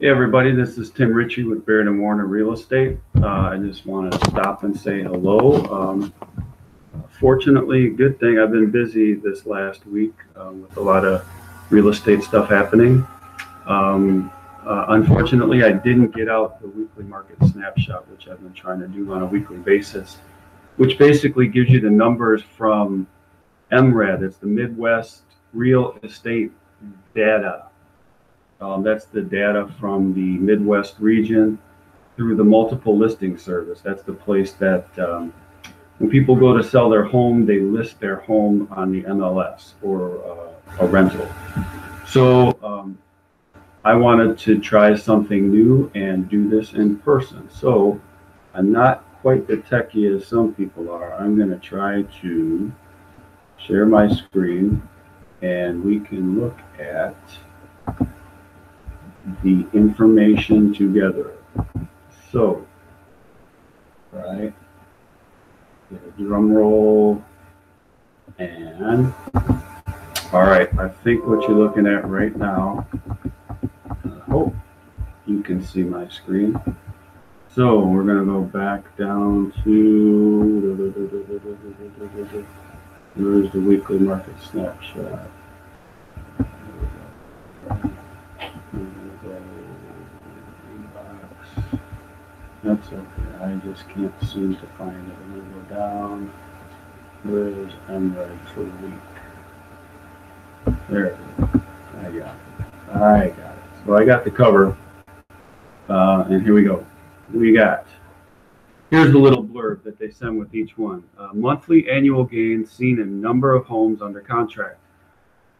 Hey everybody, this is Tim Ritchie with Baird and Warner Real Estate. I just want to stop and say hello. Fortunately, good thing I've been busy this last week with a lot of real estate stuff happening. Unfortunately, I didn't get out the weekly market snapshot, which I've been trying to do on a weekly basis, which basically gives you the numbers from MRED. It's the Midwest Real Estate Data. That's the data from the Midwest region through the multiple listing service. That's the place that when people go to sell their home, they list their home on the MLS or a rental. So I wanted to try something new and do this in person. So I'm not quite the techie as some people are. I'm going to try to share my screen and we can look at the information together. So, right, get a drum roll, and all right, I think what you're looking at right now, I hope you can see my screen. So we're going to go back down to, where's the weekly market snapshot? That's okay. I just can't seem to find it. I'm going to go down. Where's MRED for the week? There it is. I got it. I got it. So I got the cover. And here we go. We got. Here's the little blurb that they send with each one. Monthly annual gains seen in number of homes under contract.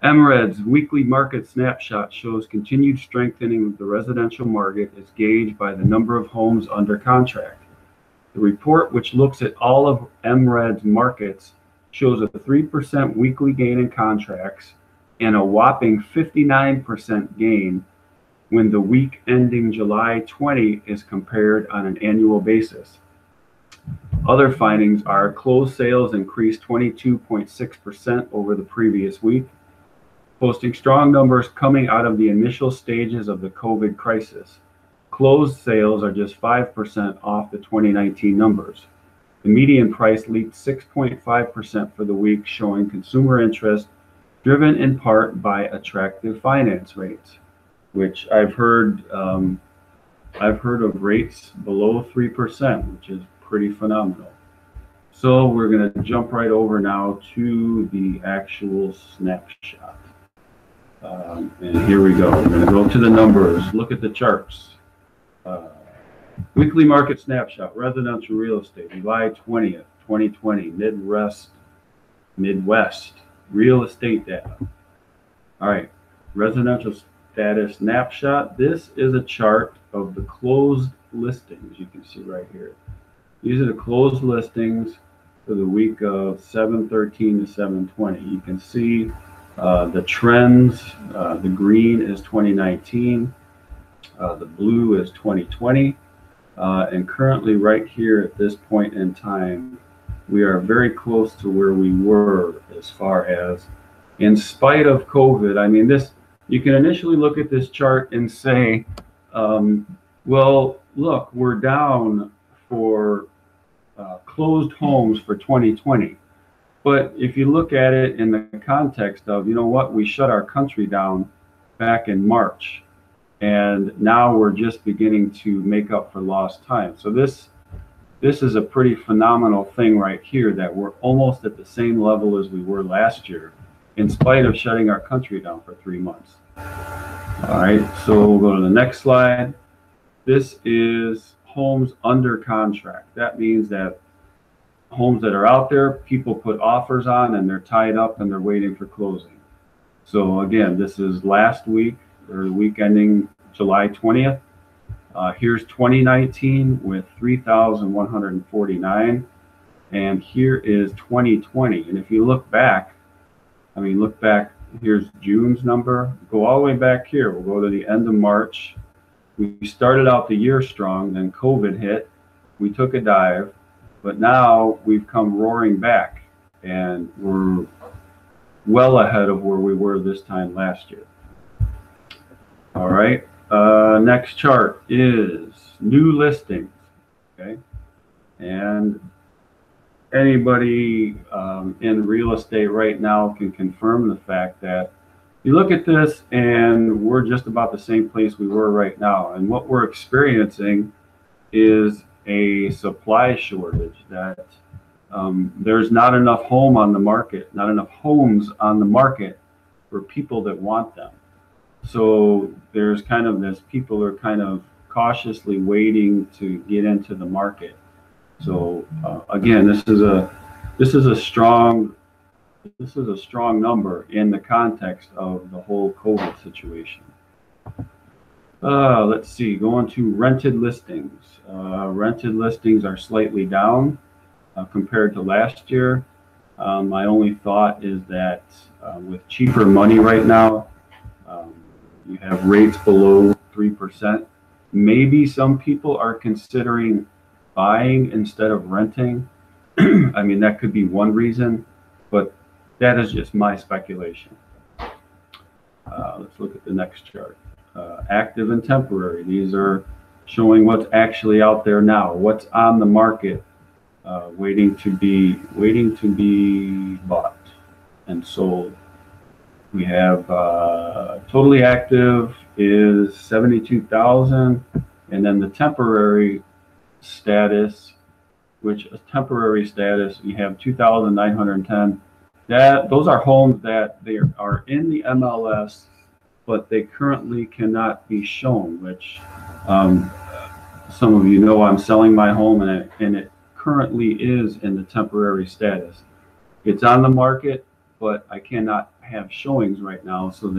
MRED's weekly market snapshot shows continued strengthening of the residential market is gauged by the number of homes under contract. The report, which looks at all of MRED's markets, shows a 3% weekly gain in contracts and a whopping 59% gain when the week ending July 20 is compared on an annual basis. Other findings are closed sales increased 22.6% over the previous week, posting strong numbers coming out of the initial stages of the COVID crisis. Closed sales are just 5% off the 2019 numbers. The median price leaped 6.5% for the week, showing consumer interest driven in part by attractive finance rates, which I've heard of rates below 3%, which is pretty phenomenal. So we're going to jump right over now to the actual snapshot. And here we go. We're going to go to the numbers, look at the charts. Weekly market snapshot, residential real estate, July 20th, 2020, Midwest real estate data. All right, residential status snapshot. This is a chart of the closed listings. You can see right here. These are the closed listings for the week of 7/13 to 7/20. You can see the trends. The green is 2019, the blue is 2020, and currently right here at this point in time, we are very close to where we were as far as, in spite of COVID. I mean, this, you can initially look at this chart and say, well, look, we're down for closed homes for 2020. But if you look at it in the context of, you know what, we shut our country down back in March, and now we're just beginning to make up for lost time. So this is a pretty phenomenal thing right here, that we're almost at the same level as we were last year, in spite of shutting our country down for 3 months. All right, so we'll go to the next slide. This is homes under contract. That means that homes that are out there, people put offers on and they're tied up and they're waiting for closing. So again, this is last week, or the week ending July 20th. Here's 2019 with 3,149, and here is 2020. And if you look back, here's June's number. Go all the way back here. We'll go to the end of March. We started out the year strong, then COVID hit. We took a dive. But now we've come roaring back, and we're well ahead of where we were this time last year. All right, Next chart is new listings. Okay, and anybody in real estate right now can confirm the fact that you look at this and we're just about the same place we were right now. And what we're experiencing is a supply shortage, that there's not enough not enough homes on the market for people that want them. So there's kind of this, people are kind of cautiously waiting to get into the market. So again, this is a strong number in the context of the whole COVID situation. Let's see, going to rented listings. Rented listings are slightly down compared to last year. My only thought is that with cheaper money right now, you have rates below 3%. Maybe some people are considering buying instead of renting. I mean, that could be one reason, but that is just my speculation. Let's look at the next chart. Active and temporary. These are showing what's actually out there now, what's on the market, waiting to be bought and sold. We have totally active is 72,000, and then the temporary status, which is temporary status, we have 2,910. Those are homes that they are in the MLS, but they currently cannot be shown, which some of you know I'm selling my home, and it currently is in the temporary status. It's on the market, but I cannot have showings right now. So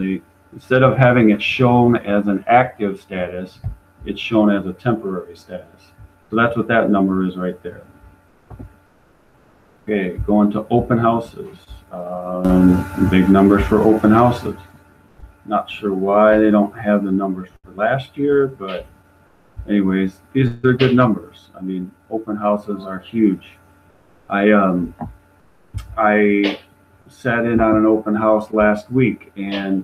instead of having it shown as an active status, it's shown as a temporary status. So that's what that number is right there. Okay, going to open houses. Big numbers for open houses. Not sure why they don't have the numbers for last year, but anyways, these are good numbers. I mean, open houses are huge. I sat in on an open house last week, and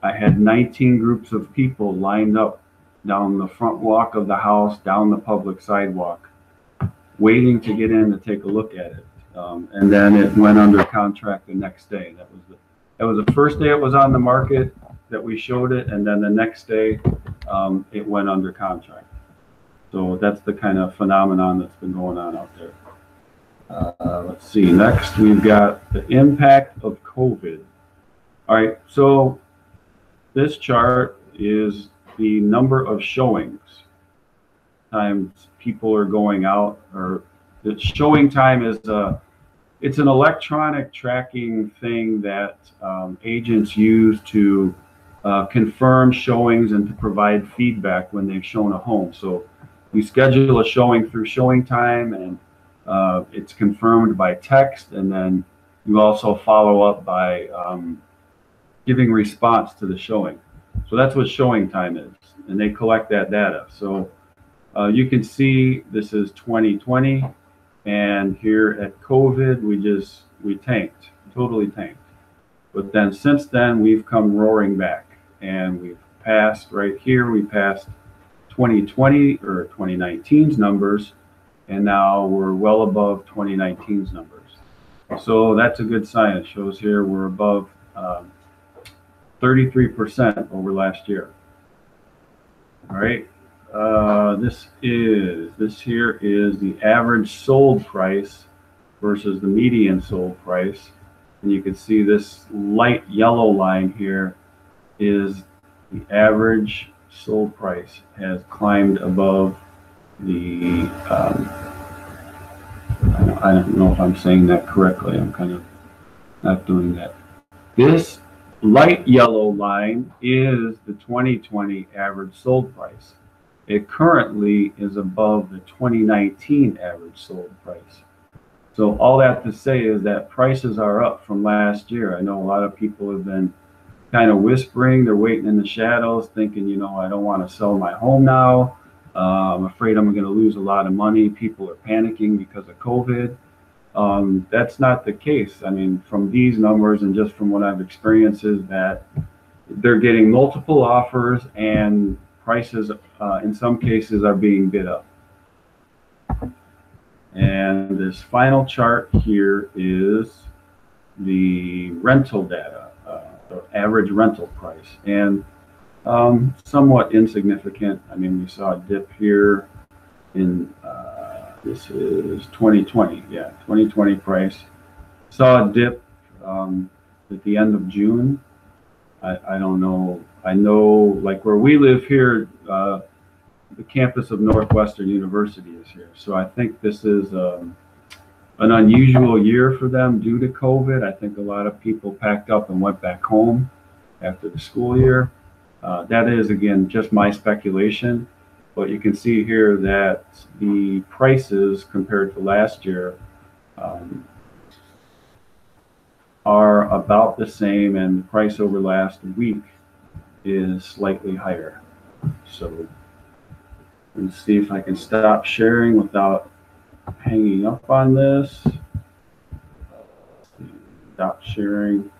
I had 19 groups of people lined up down the front walk of the house, down the public sidewalk, waiting to get in to take a look at it. And then it went under contract the next day. That was the first day it was on the market that we showed it, and then the next day it went under contract. So that's the kind of phenomenon that's been going on out there. Let's see, next we've got the impact of COVID. All right, so this chart is the number of showings times people are going out, or the showing time is it's an electronic tracking thing that agents use to confirm showings and to provide feedback when they've shown a home. So you schedule a showing through showing time, and it's confirmed by text, and then you also follow up by giving response to the showing. So that's what showing time is, and they collect that data. So you can see this is 2020, and here at COVID, we tanked, totally tanked. But then since then, we've come roaring back, and we've passed right here, we passed 2020 or 2019's numbers, and now we're well above 2019's numbers. So that's a good sign. It shows here we're above 33% over last year. All right. This here is the average sold price versus the median sold price. And you can see this light yellow line here is the average sold price has climbed above the, I don't know if I'm saying that correctly. I'm kind of not doing that. This light yellow line is the 2020 average sold price. It currently is above the 2019 average sold price. So all that to say is that prices are up from last year. I know a lot of people have been kind of whispering, they're waiting in the shadows, thinking, you know, I don't want to sell my home now. I'm afraid I'm going to lose a lot of money. People are panicking because of COVID. That's not the case. I mean, from these numbers and just from what I've experienced is that they're getting multiple offers, and prices in some cases are being bid up. And this final chart here is the rental data, the average rental price, and somewhat insignificant. I mean, we saw a dip here in this is 2020, yeah, 2020 price. Saw a dip at the end of June. I don't know. I know, like where we live here, the campus of Northwestern University is here. So I think this is an unusual year for them due to COVID. I think a lot of people packed up and went back home after the school year. That is, again, just my speculation. But you can see here that the prices compared to last year are about the same, and the price over last week is slightly higher. So let's see if I can stop sharing without hanging up on this. Stop sharing.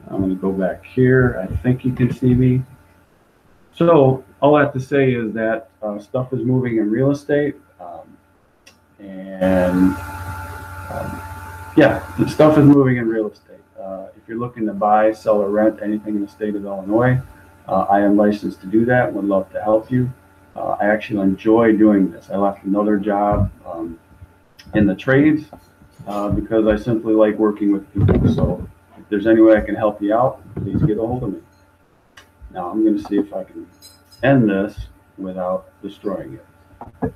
I'm going to go back here. I think you can see me. So all I have to say is that stuff is moving in real estate, yeah, the stuff is moving in real estate. If you're looking to buy, sell, or rent anything in the state of Illinois, I am licensed to do that. Would love to help you. I actually enjoy doing this. I left another job in the trades because I simply like working with people. So if there's any way I can help you out, please get a hold of me. Now I'm going to see if I can end this without destroying it.